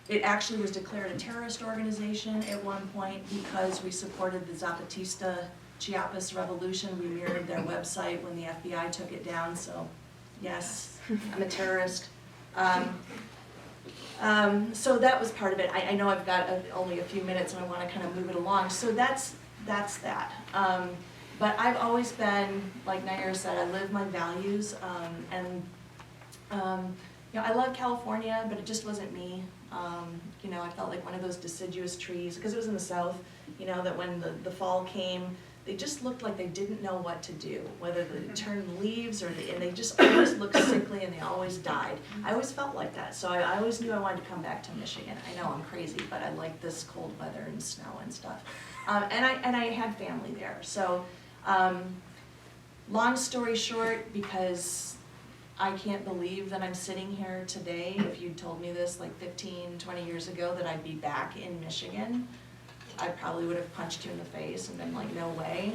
It actually was declared a terrorist organization at one point because we supported the Zapatista Chiapas revolution. We mirrored their website when the FBI took it down, so yes, I'm a terrorist. So that was part of it. I know I've got only a few minutes and I want to kind of move it along. So that's that. But I've always been, like Naira said, I live my values, you know, I love California, but it just wasn't me. You know, I felt like one of those deciduous trees, because it was in the South, you know, that when the fall came, they just looked like they didn't know what to do, whether they turned leaves and they just always looked sickly and they always died. I always felt like that, so I always knew I wanted to come back to Michigan. I know I'm crazy, but I like this cold weather and snow and stuff. And I had family there, so long story short, because I can't believe that I'm sitting here today. If you'd told me this like 15, 20 years ago that I'd be back in Michigan, I probably would have punched you in the face and been like, no way.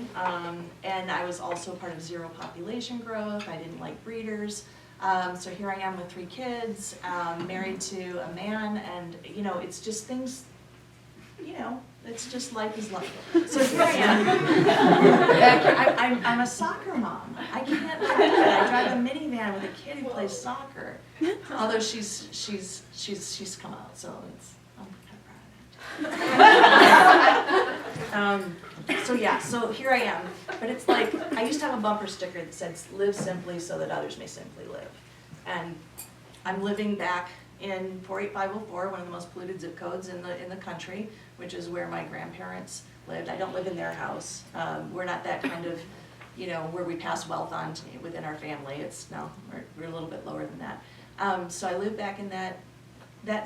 And I was also part of zero population growth. I didn't like breeders. So here I am with 3 kids, married to a man, and you know, it's just things, you know, it's just life is life. So here I am. I'm a soccer mom. I can't believe it. I drive a minivan with a kid who plays soccer. Although she's come out, so I'm kind of proud of it. So yeah, so here I am. But it's like, I used to have a bumper sticker that said, live simply so that others may simply live. And I'm living back in 48504, one of the most polluted zip codes in the country, which is where my grandparents lived. I don't live in their house. We're not that kind of, you know, where we pass wealth on within our family. It's no, we're a little bit lower than that. So I live back in that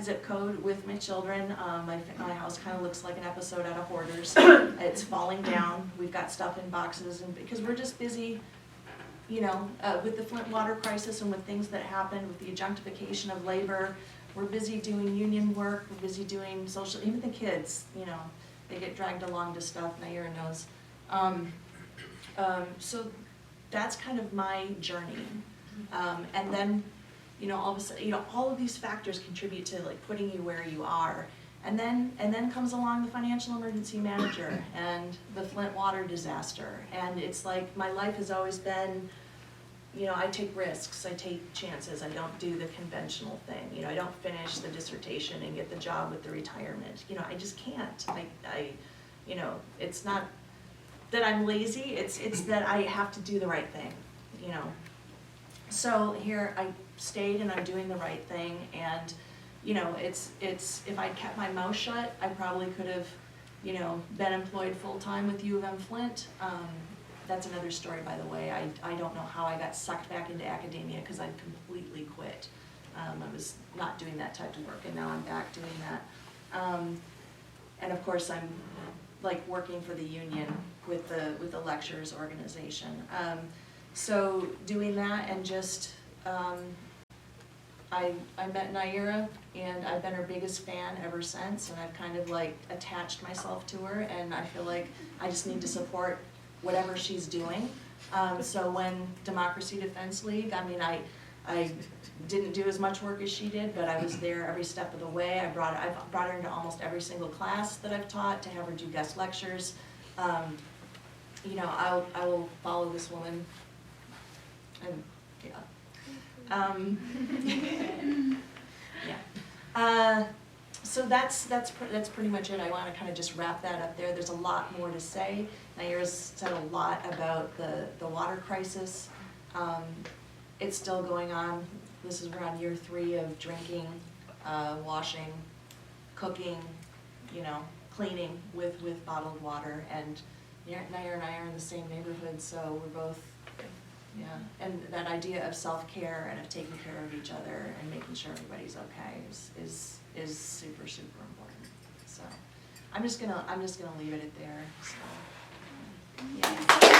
zip code with my children. My house kind of looks like an episode out of Hoarders. It's falling down. We've got stuff in boxes, and because we're just busy, you know, with the Flint Water Crisis and with things that happened with the adjunctification of labor. We're busy doing union work, we're busy doing social, even the kids, you know, they get dragged along to stuff, Naira knows. So that's kind of my journey. And then, you know, all of a sudden, you know, all of these factors contribute to like putting you where you are. And then comes along the financial emergency manager and the Flint water disaster. And it's like my life has always been, you know, I take risks, I take chances, I don't do the conventional thing. You know, I don't finish the dissertation and get the job with the retirement. You know, I just can't. You know, it's not that I'm lazy, it's that I have to do the right thing, you know. So here I stayed and I'm doing the right thing, and you know, it's if I kept my mouth shut, I probably could have, you know, been employed full-time with U of M Flint. That's another story, by the way. I don't know how I got sucked back into academia because I completely quit. I was not doing that type of work, and now I'm back doing that. And of course, I'm like working for the union with the lecturers organization. So doing that, and just I met Naira, and I've been her biggest fan ever since, and I've kind of like attached myself to her, and I feel like I just need to support whatever she's doing. So when Democracy Defense League, I mean, I didn't do as much work as she did, but I was there every step of the way. I've brought her into almost every single class that I've taught to have her do guest lectures. You know, I will follow this woman, and yeah. Yeah. So that's pretty much it. I want to kind of just wrap that up there. There's a lot more to say. Naira's said a lot about the water crisis. It's still going on. We're on year 3 of drinking, washing, cooking, you know, cleaning with bottled water. And Naira and I are in the same neighborhood, so we're both. Yeah, and that idea of self-care and of taking care of each other and making sure everybody's okay is super, super important. So I'm just gonna leave it at there. So, yeah.